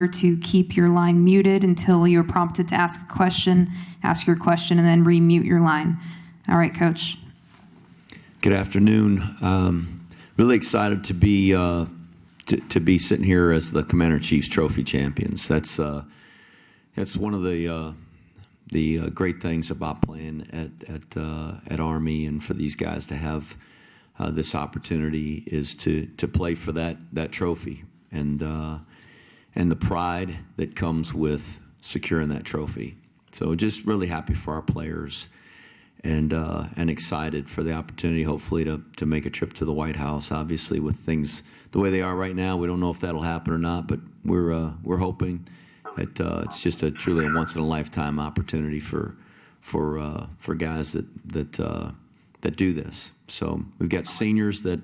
to keep your line muted until you're prompted to ask a question. Ask your question and then remute your line. All right, Coach. Good afternoon. Really excited to be sitting here as the Commander-in-Chief's Trophy champions. That's one of the great things about playing at Army, and for these guys to have this opportunity is to play for that trophy and the pride that comes with securing that trophy. So just really happy for our players and excited for the opportunity, hopefully, to make a trip to the White House. Obviously, with things the way they are right now, we don't know if that'll happen or not, but we're hoping that it's just truly a once in a lifetime opportunity for guys that do this. So we've got seniors that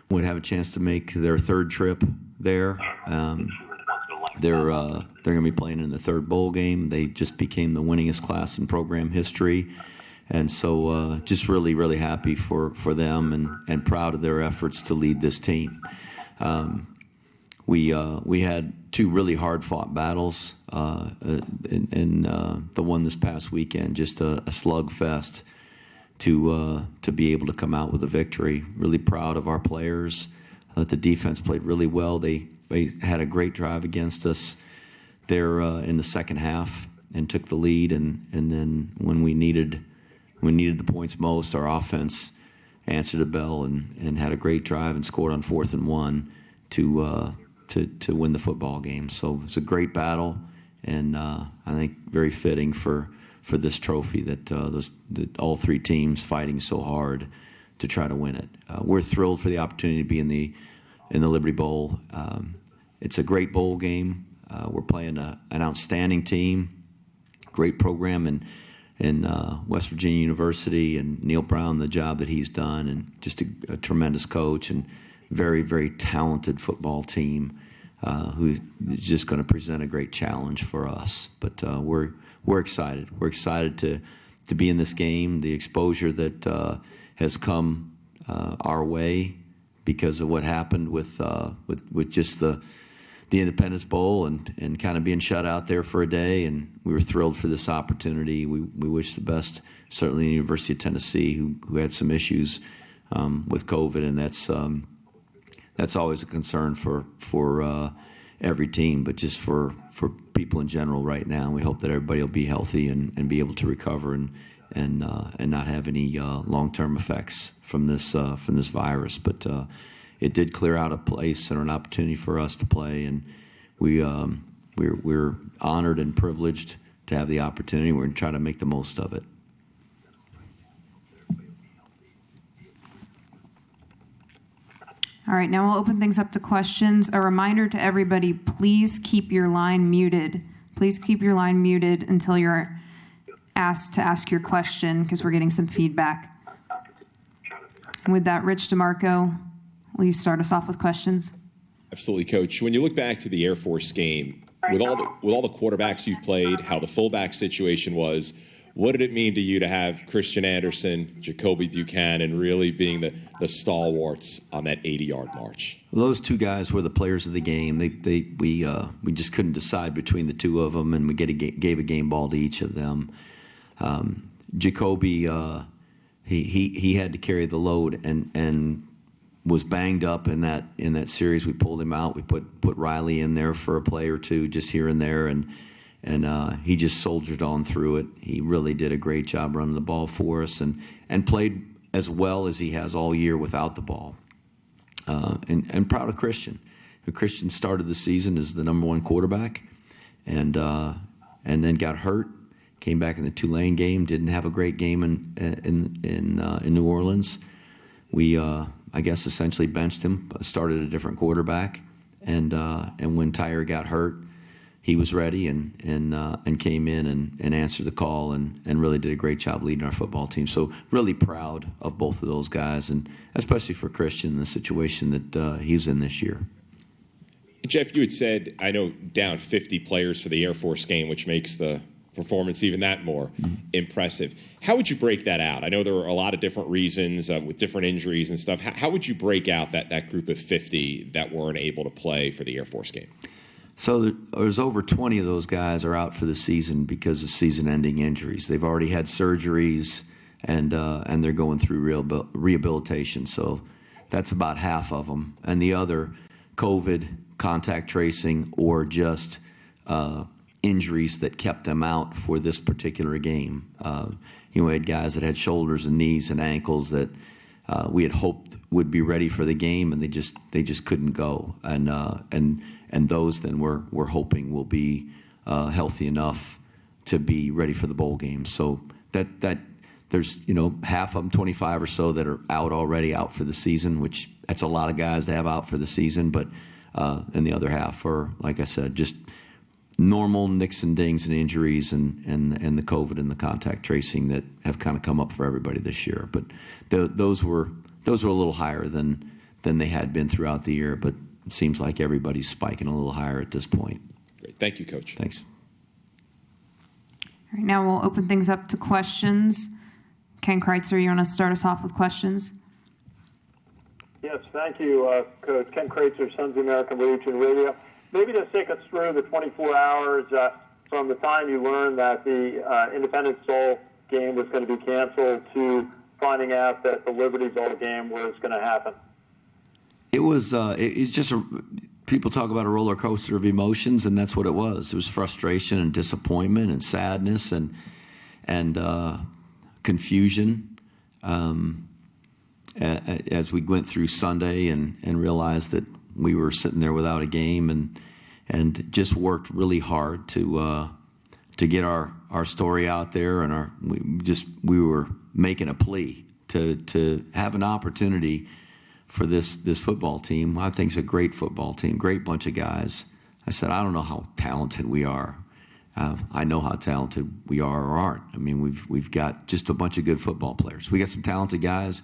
would have a chance to make their third trip there. They're going to be playing in the third bowl game. They just became the winningest class in program history. And so just really, really happy for them and proud of their efforts to lead this team. We had two really hard-fought battles in the one this past weekend, just a slugfest to be able to come out with a victory. Really proud of our players. The defense played really well. They had a great drive against us there in the second half and took the lead. And then when we needed the points most, our offense answered the bell and had a great drive and scored on 4th and 1 to win the football game. So it's a great battle, and I think very fitting for this trophy that all three teams fighting so hard to try to win it. We're thrilled for the opportunity to be in the Liberty Bowl. It's a great bowl game. We're playing an outstanding team, great program in West Virginia University, and Neil Brown, the job that he's done, and just a tremendous coach and very, very talented football team who's just going to present a great challenge for us. But we're excited. We're excited to be in this game. The exposure that has come our way because of what happened with just the Independence Bowl and kind of being shut out there for a day, and we were thrilled for this opportunity. We wish the best, certainly, in the University of Tennessee, who had some issues with COVID, and that's always a concern for every team, but just for people in general right now. We hope that everybody will be healthy and be able to recover and not have any long-term effects from this virus. But it did clear out a place and an opportunity for us to play, and we're honored and privileged to have the opportunity. We're going to try to make the most of it. All right, now we'll open things up to questions. A reminder to everybody, please keep your line muted. Please keep your line muted until you're asked to ask your question, because we're getting some feedback. And with that, Rich DeMarco, will you start us off with questions? Absolutely, Coach. When you look back to the Air Force game, with all the quarterbacks you've played, how the fullback situation was, what did it mean to you to have Christian Anderson, Jacoby Buchanan really being the stalwarts on that 80-yard march? Well, those two guys were the players of the game. We just couldn't decide between the two of them, and we gave a game ball to each of them. Jacoby, he had to carry the load and was banged up in that series. We pulled him out. We put Riley in there for a play or two, just here and there, and he just soldiered on through it. He really did a great job running the ball for us and played as well as he has all year without the ball. And proud of Christian. Christian started the season as the number one quarterback and then got hurt. Came back in the Tulane game. Didn't have a great game in New Orleans. We I guess essentially benched him. Started a different quarterback, and when Tyre got hurt, he was ready and came in and answered the call and really did a great job leading our football team. So really proud of both of those guys, and especially for Christian in the situation that he's in this year. Jeff, you had said, I know, down 50 players for the Air Force game, which makes the performance even that more impressive. How would you break that out? I know there were a lot of different reasons with different injuries and stuff. How would you break out that group of 50 that weren't able to play for the Air Force game? So there's over 20 of those guys are out for the season because of season-ending injuries. They've already had surgeries, and they're going through rehabilitation. So that's about half of them. And the other, COVID, contact tracing, or just injuries that kept them out for this particular game. We had guys that had shoulders and knees and ankles that we had hoped would be ready for the game, and they just couldn't go. And those then we're hoping will be healthy enough to be ready for the bowl game. So that there's half of them, 25 or so, that are out for the season, which that's a lot of guys to have out for the season. But and the other half are, like I said, just normal nicks and dings and injuries and the COVID and the contact tracing that have kind of come up for everybody this year. But those were a little higher than they had been throughout the year. But it seems like everybody's spiking a little higher at this point. Great. Thank you, Coach. Thanks. All right, now we'll open things up to questions. Ken Kreitzer, you want to start us off with questions? Yes, thank you, Coach. Ken Kreitzer, Sons of American Legion Radio. Maybe just take us through the 24 hours from the time you learned that the Independence Bowl game was going to be canceled to finding out that the Liberty Bowl game was going to happen. It was it's just people talk about a roller coaster of emotions, and that's what it was. It was frustration and disappointment and sadness and confusion as we went through Sunday and realized that we were sitting there without a game, and just worked really hard to get our story out there, and we were making a plea to have an opportunity for this football team. I think it's a great football team, great bunch of guys. I said, I don't know how talented we are. I know how talented we are or aren't. I mean, we've got just a bunch of good football players. We got some talented guys.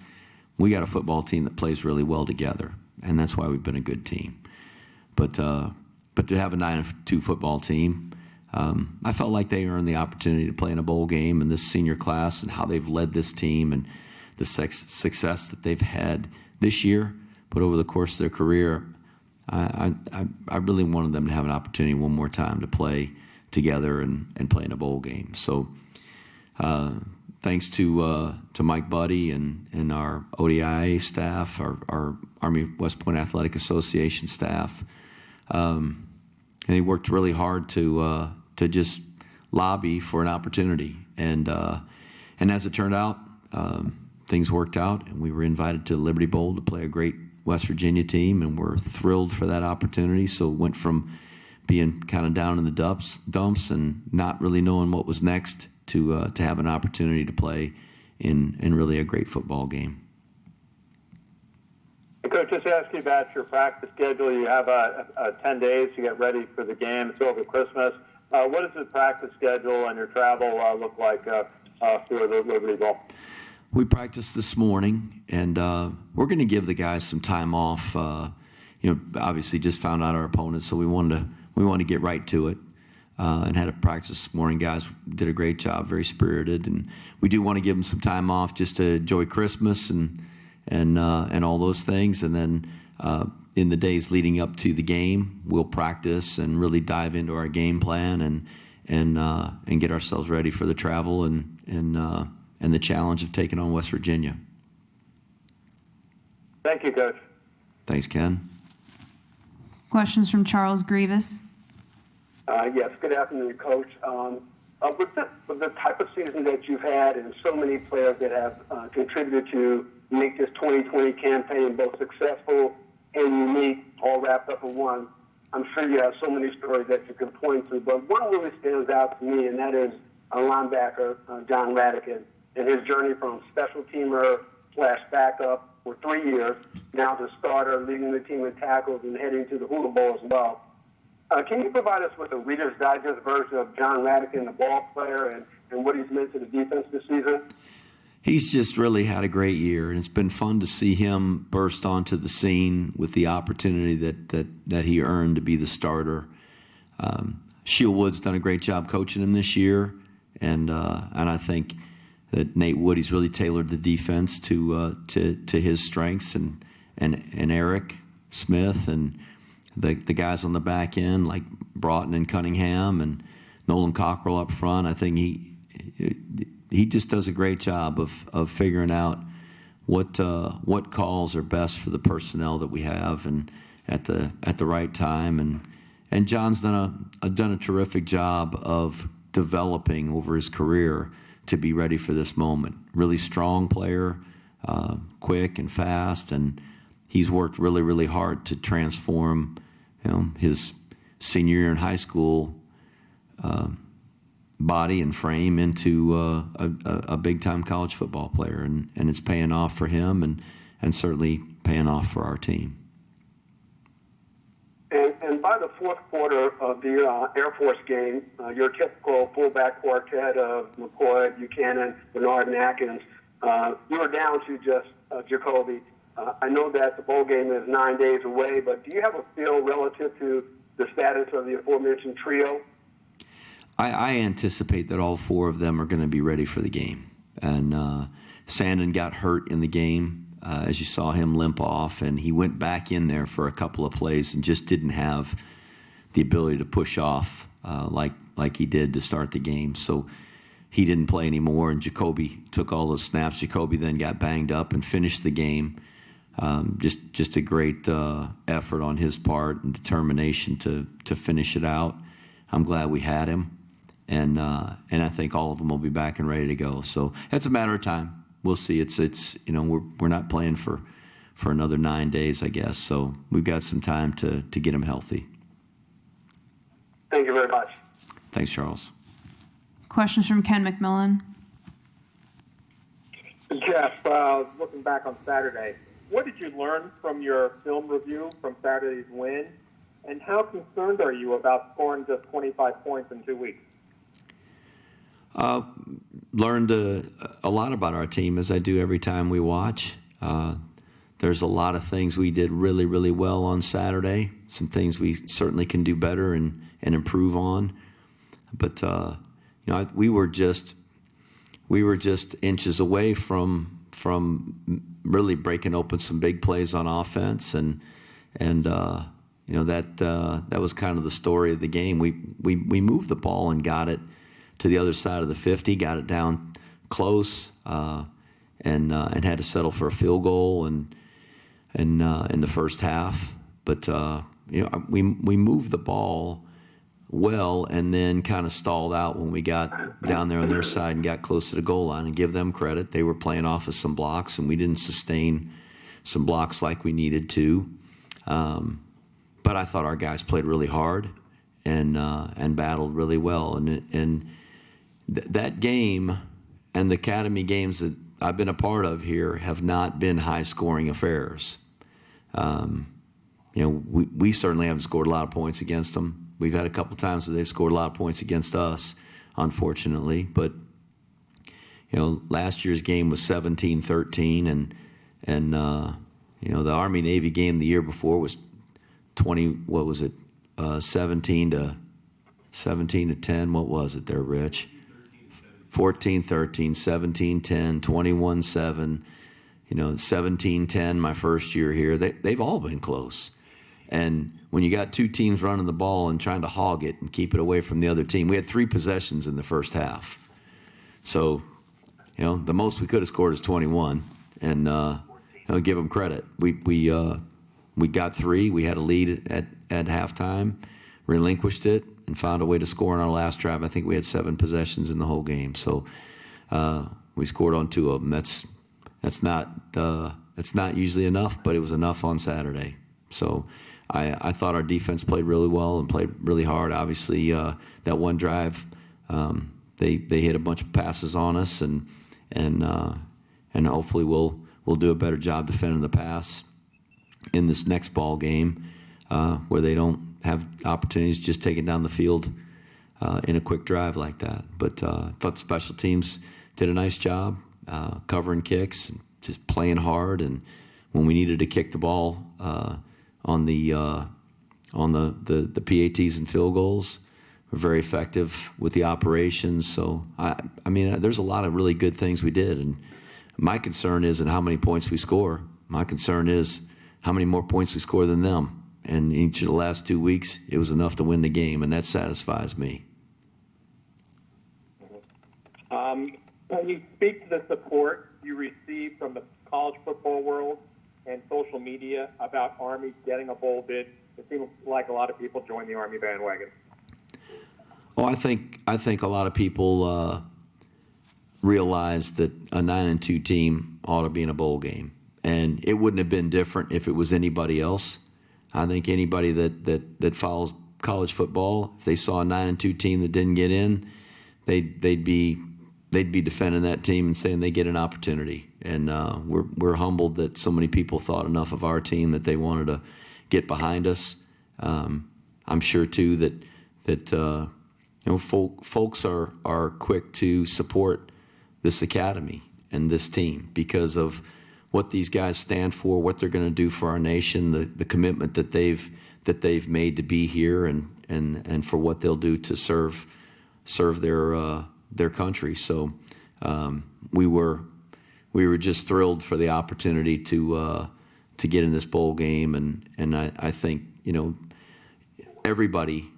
We got a football team that plays really well together, and that's why we've been a good team. But to have a 9-2 football team, I felt like they earned the opportunity to play in a bowl game, and this senior class and how they've led this team and the success that they've had this year, but over the course of their career, I really wanted them to have an opportunity one more time to play together and play in a bowl game. So thanks to Mike Buddy and our ODIA staff, our Army West Point Athletic Association staff, and he worked really hard to just lobby for an opportunity. And as it turned out, things worked out, and we were invited to the Liberty Bowl to play a great West Virginia team, and we're thrilled for that opportunity. So it went from being kind of down in the dumps and not really knowing what was next to have an opportunity to play in really a great football game. Coach, just ask you about your practice schedule. You have 10 days to get ready for the game. It's over Christmas. What does the practice schedule and your travel look like for the Liberty Bowl? We practiced this morning, and we're going to give the guys some time off. Obviously just found out our opponents, so we wanted to get right to it, and had a practice this morning. Guys did a great job, very spirited, and we do want to give them some time off just to enjoy Christmas and all those things. And then in the days leading up to the game, we'll practice and really dive into our game plan and get ourselves ready for the travel and the challenge of taking on West Virginia. Thank you, Coach. Thanks, Ken. Questions from Charles Grievous. Yes, good afternoon, Coach. With the type of season that you've had and so many players that have contributed to make this 2020 campaign both successful and unique, all wrapped up in one, I'm sure you have so many stories that you can point to, but one really stands out to me, and that is linebacker John Radican and his journey from special teamer / backup for 3 years, now to starter, leading the team in tackles and heading to the Hula Bowl as well. Can you provide us with a Reader's Digest version of John Radican, the ball player, and what he's meant to the defense this season? He's just really had a great year, and it's been fun to see him burst onto the scene with the opportunity that he earned to be the starter. Shield Wood's done a great job coaching him this year, and I think that Nate Woody's really tailored the defense to his strengths, and Eric Smith and the guys on the back end like Broughton and Cunningham and Nolan Cockrell up front. I think he just does a great job of figuring out what calls are best for the personnel that we have and at the right time. And John's done a terrific job of developing over his career to be ready for this moment. Really strong player, quick and fast, and he's worked really, really hard to transform, his senior year in high school body and frame into a big-time college football player, and it's paying off for him and certainly paying off for our team. And by the fourth quarter of the Air Force game, your typical fullback quartet of McCoy, Buchanan, Bernard, and Atkins, you were down to just Jacoby. I know that the bowl game is 9 days away, but do you have a feel relative to the status of the aforementioned trio? I anticipate that all four of them are going to be ready for the game. And Sandon got hurt in the game, as you saw him limp off, and he went back in there for a couple of plays and just didn't have the ability to push off like he did to start the game. So he didn't play anymore, and Jacoby took all those snaps. Jacoby then got banged up and finished the game. Just a great effort on his part and determination to finish it out. I'm glad we had him. And I think all of them will be back and ready to go. So it's a matter of time. We'll see. It's we're not playing for another 9 days, I guess. So we've got some time to get them healthy. Thank you very much. Thanks, Charles. Questions from Ken McMillan. Jeff, looking back on Saturday, what did you learn from your film review from Saturday's win? And how concerned are you about scoring just 25 points in 2 weeks? Learned a lot about our team, as I do every time we watch. There's a lot of things we did really, really well on Saturday. Some things we certainly can do better and improve on. But we were just inches away from really breaking open some big plays on offense, and that was kind of the story of the game. We moved the ball and got it to the other side of the 50, got it down close, and had to settle for a field goal in the first half. But we moved the ball well, and then kind of stalled out when we got down there on their side and got close to the goal line. And give them credit, they were playing off of some blocks, and we didn't sustain some blocks like we needed to. But I thought our guys played really hard and battled really well. And that game and the Academy games that I've been a part of here have not been high-scoring affairs. We certainly haven't scored a lot of points against them. We've had a couple times where they've scored a lot of points against us, unfortunately. But last year's game was 17-13, and the Army-Navy game the year before was 17 to 10. What was it there, Rich? 14-13, 17-10, 21-7. 17-10 my first year here. They've all been close. And when you got two teams running the ball and trying to hog it and keep it away from the other team, we had 3 possessions in the first half. So, the most we could have scored is 21, and I'll give them credit. We got 3. We had a lead at halftime, relinquished it, and found a way to score on our last drive. I think we had 7 possessions in the whole game. So we scored on 2 of them. That's not usually enough, but it was enough on Saturday. So I thought our defense played really well and played really hard. Obviously, that one drive, they hit a bunch of passes on us, and hopefully we'll do a better job defending the pass in this next ball game, where they don't have opportunities just taking down the field in a quick drive like that. But I thought the special teams did a nice job covering kicks, just playing hard, and when we needed to kick the ball on the PATs and field goals, we're very effective with the operations. So there's a lot of really good things we did, and my concern isn't how many points we score. My concern is how many more points we score than them, And each of the last 2 weeks, it was enough to win the game, and that satisfies me. Can you speak to the support you receive from the college football world and social media about Army getting a bowl bid? It seems like a lot of people joined the Army bandwagon. Oh, I think a lot of people realize that a 9-2 team ought to be in a bowl game, and it wouldn't have been different if it was anybody else. I think anybody that follows college football, if they saw a 9-2 team that didn't get in, they'd be defending that team and saying they get an opportunity. And we're humbled that so many people thought enough of our team that they wanted to get behind us. I'm sure too that folks are quick to support this academy and this team because of what these guys stand for, what they're going to do for our nation, the commitment that they've made to be here, and for what they'll do to serve their country. So we were just thrilled for the opportunity to get in this bowl game, and I think everybody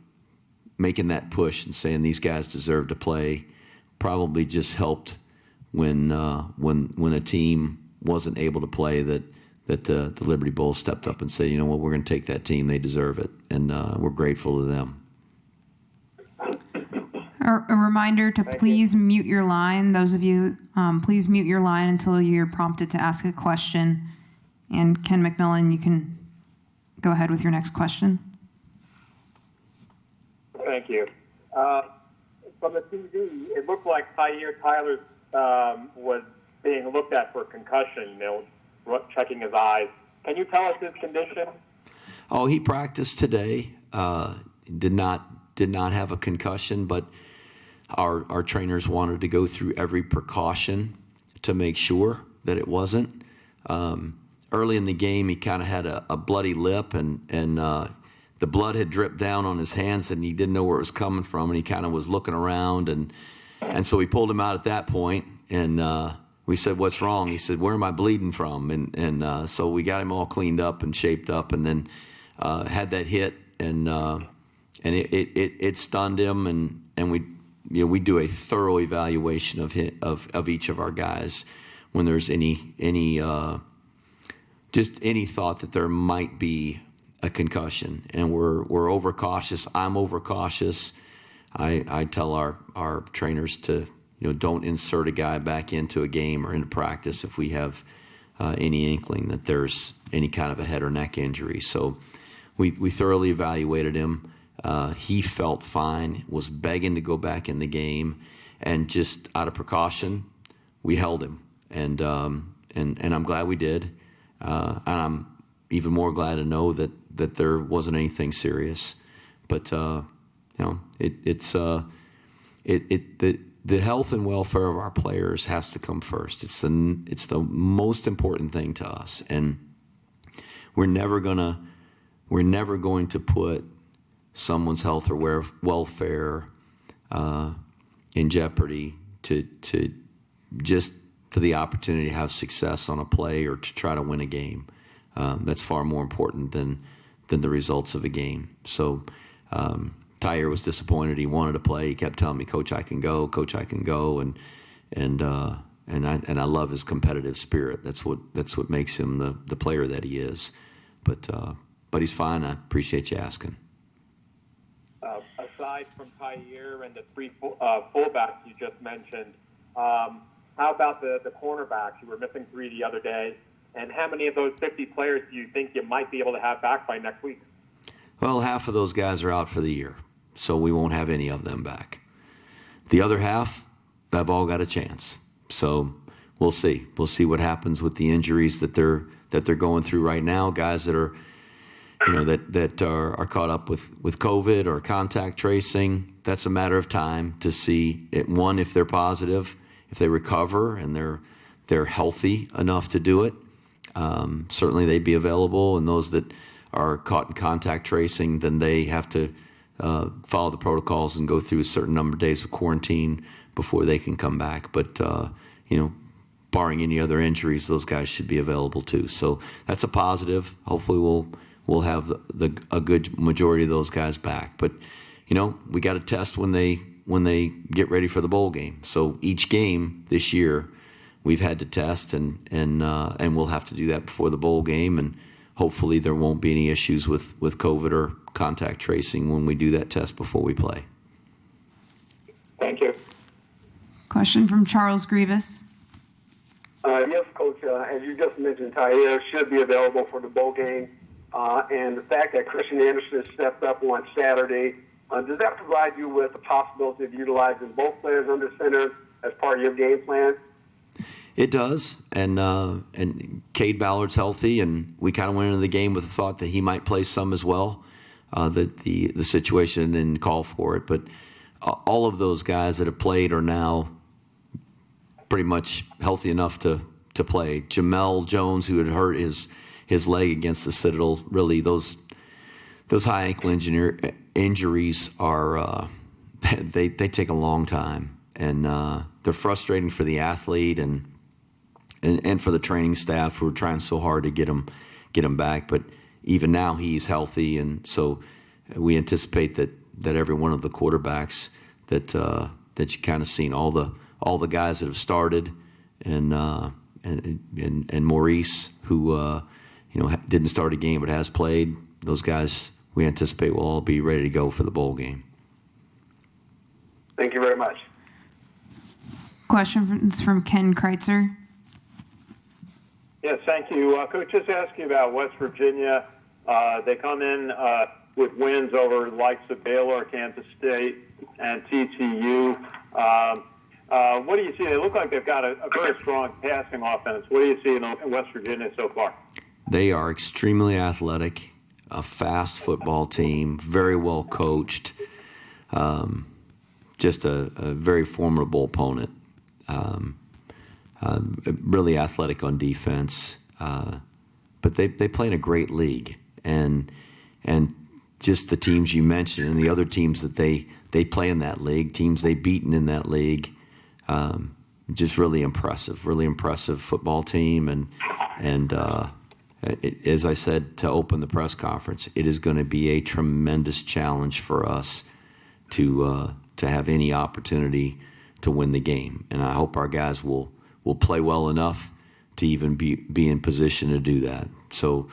making that push and saying these guys deserve to play probably just helped when a team wasn't able to play, that the Liberty Bowl stepped up and said, you know what, we're going to take that team, they deserve it, and we're grateful to them. A reminder to please mute your line. Those of you, please mute your line until you're prompted to ask a question. And Ken McMillan, you can go ahead with your next question. Thank you. From the TV, it looked like Tyler was being looked at for concussion, checking his eyes. Can you tell us his condition? Oh, he practiced today. Did not have a concussion, but our trainers wanted to go through every precaution to make sure that it wasn't. Early in the game, he kind of had a bloody lip, and the blood had dripped down on his hands, and he didn't know where it was coming from, and he kind of was looking around, and so we pulled him out at that point, and we said, "What's wrong?" He said, "Where am I bleeding from?" And so we got him all cleaned up and shaped up, and then had that hit, and it stunned him, and we do a thorough evaluation of each of our guys when there's any thought that there might be a concussion, and we're overcautious. I'm overcautious. I tell our trainers to don't insert a guy back into a game or into practice if we have any inkling that there's any kind of a head or neck injury. So we thoroughly evaluated him. He felt fine, was begging to go back in the game, and just out of precaution, we held him. And I'm glad we did. And I'm even more glad to know that there wasn't anything serious. But the health and welfare of our players has to come first. It's the most important thing to us, and we're never going to put someone's health or welfare in jeopardy to just for the opportunity to have success on a play or to try to win a game. That's far more important than the results of a game. So Tyre was disappointed. He wanted to play. He kept telling me, "Coach, I can go. Coach, I can go." And I love his competitive spirit. That's what makes him the player that he is. But he's fine. I appreciate you asking. Aside from Tyre and the three fullbacks you just mentioned, how about the cornerbacks? You were missing 3 the other day. And how many of those 50 players do you think you might be able to have back by next week? Well, half of those guys are out for the year, so we won't have any of them back. The other half have all got a chance. So we'll see. We'll see what happens with the injuries that they're going through right now. Guys that are that are caught up with COVID or contact tracing. That's a matter of time to see it. One, if they're positive, if they recover and they're healthy enough to do it. Certainly they'd be available, and those that are caught in contact tracing, then they have to follow the protocols and go through a certain number of days of quarantine before they can come back. But barring any other injuries, those guys should be available too. So that's a positive. Hopefully we'll have a good majority of those guys back. But we got to test when they get ready for the bowl game. So each game this year, we've had to test, and we'll have to do that before the bowl game, and hopefully there won't be any issues with COVID or contact tracing when we do that test before we play. Thank you. Question from Charles Grievous. Yes, Coach. As you just mentioned, Tyre should be available for the bowl game. And the fact that Christian Anderson stepped up on Saturday, does that provide you with the possibility of utilizing both players under center as part of your game plan? It does, and Cade Ballard's healthy, and we kind of went into the game with the thought that he might play some as well. That the situation didn't call for it, but all of those guys that have played are now pretty much healthy enough to play. Jamel Jones, who had hurt his leg against the Citadel, really those high ankle injuries are they take a long time, and they're frustrating for the athlete and for the training staff who are trying so hard to get him back. But even now he's healthy, and so we anticipate that every one of the quarterbacks that you kind of seen, all the guys that have started, and Maurice, who didn't start a game but has played, those guys we anticipate will all be ready to go for the bowl game. Thank you very much. Question from Ken Kreitzer. Yes, thank you. Coach, just ask you about West Virginia. They come in with wins over the likes of Baylor, Kansas State, and TCU. What do you see? They look like they've got a very strong passing offense. What do you see in West Virginia so far? They are extremely athletic, a fast football team, very well coached, just a very formidable opponent. Really athletic on defense, but they play in a great league, and just the teams you mentioned and the other teams that they play in that league, teams they've beaten in that league, just really impressive football team, and as I said to open the press conference, it is going to be a tremendous challenge for us to have any opportunity to win the game, and I hope our guys will play well enough to even be in position to do that. So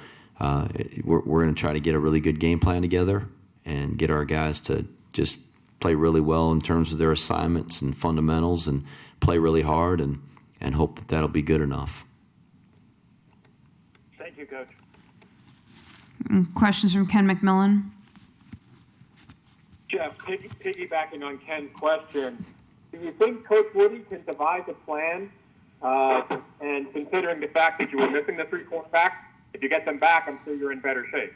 we're going to try to get a really good game plan together and get our guys to just play really well in terms of their assignments and fundamentals, and play really hard, and hope that that'll be good enough. Thank you, Coach. Questions from Ken McMillan. Jeff, piggybacking on Ken's question, do you think Coach Woody can devise a plan? And considering the fact that you were missing the three quarterbacks, if you get them back, I'm sure you're in better shape.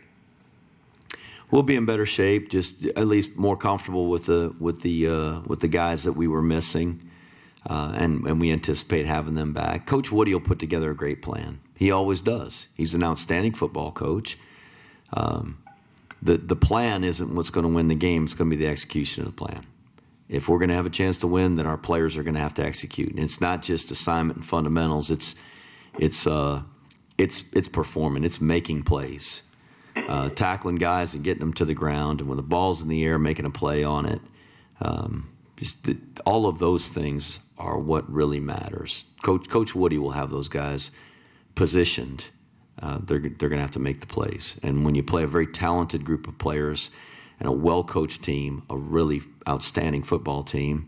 We'll be in better shape, just at least more comfortable with the guys that we were missing, and we anticipate having them back. Coach Woody will put together a great plan. He always does. He's an outstanding football coach. The plan isn't what's going to win the game. It's going to be the execution of the plan. If we're going to have a chance to win, then our players are going to have to execute. And it's not just assignment and fundamentals. It's performing. It's making plays, tackling guys and getting them to the ground, and when the ball's in the air, making a play on it. All of those things are what really matters. Coach Woody will have those guys positioned. They're going to have to make the plays. And when you play a very talented group of players and a well-coached team, a really outstanding football team,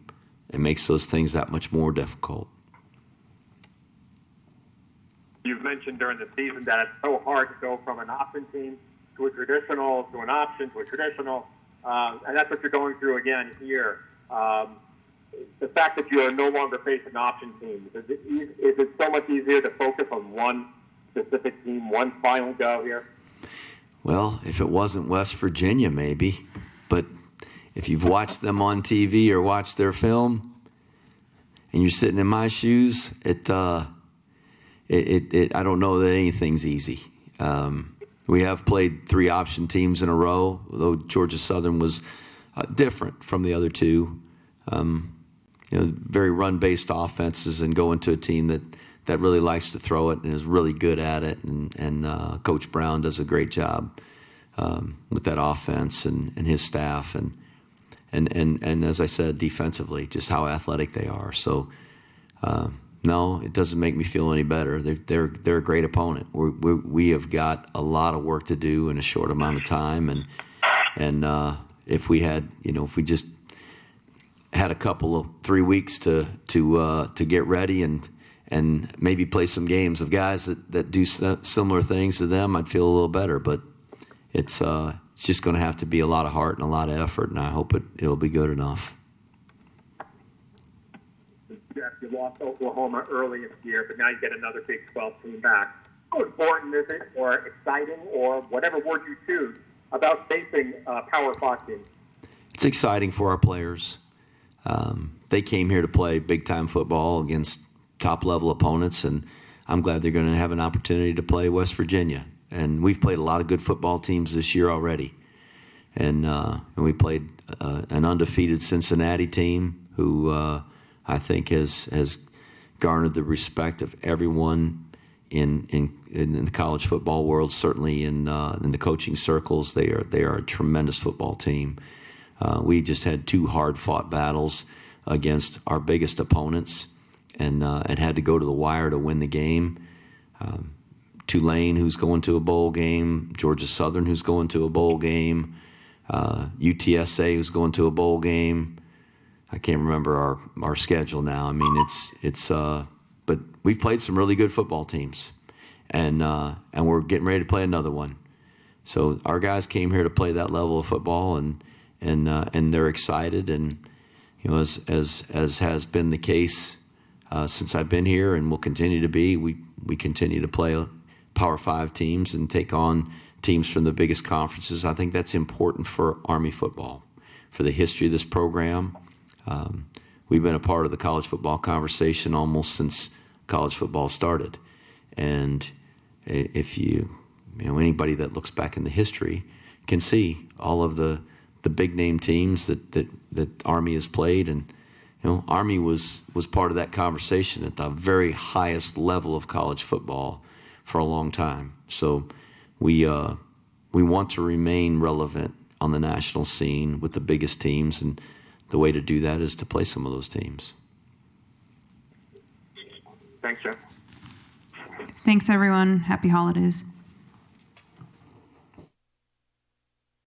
it makes those things that much more difficult. You've mentioned during the season that it's so hard to go from an option team to a traditional, to an option, to a traditional, and that's what you're going through again here. The fact that you are no longer facing option teams, is it so much easier to focus on one specific team, one final go here? Well, if it wasn't West Virginia, maybe. But if you've watched them on TV or watched their film, and you're sitting in my shoes, I don't know that anything's easy. We have played three option teams in a row, though Georgia Southern was different from the other two. Very run-based offenses, and go into a team that really likes to throw it and is really good at it. And Coach Brown does a great job with that offense and his staff and as I said, defensively, just how athletic they are. So no, it doesn't make me feel any better. They're a great opponent. We have got a lot of work to do in a short amount of time, and if we just had a couple of 3 weeks to get ready and maybe play some games of guys that do similar things to them, I'd feel a little better. But it's just going to have to be a lot of heart and a lot of effort, and I hope it'll be good enough. Jeff, you lost Oklahoma early in the year, but now you get another Big 12 team back. How important is it, or exciting, or whatever word you choose, about facing Power 5 teams? It's exciting for our players. They came here to play big-time football against top-level opponents, and I'm glad they're going to have an opportunity to play West Virginia. And we've played a lot of good football teams this year already. And we played an undefeated Cincinnati team who I think has garnered the respect of everyone in the college football world, certainly in the coaching circles. They are a tremendous football team. We just had 2 hard-fought battles against our biggest opponents and had to go to the wire to win the game. Tulane, who's going to a bowl game, Georgia Southern, who's going to a bowl game, UTSA, who's going to a bowl game. I can't remember our schedule now. I mean, but we've played some really good football teams, and we're getting ready to play another one. So our guys came here to play that level of football, and they're excited. And as has been the case since I've been here, and will continue to be, we continue to play Power 5 teams and take on teams from the biggest conferences. I think that's important for Army football, for the history of this program. We've been a part of the college football conversation almost since college football started. And if anybody that looks back in the history can see all of the big name teams that Army has played. And Army was part of that conversation at the very highest level of college football for a long time. So we want to remain relevant on the national scene with the biggest teams, and the way to do that is to play some of those teams. Thanks, Jeff. Thanks, everyone. Happy holidays.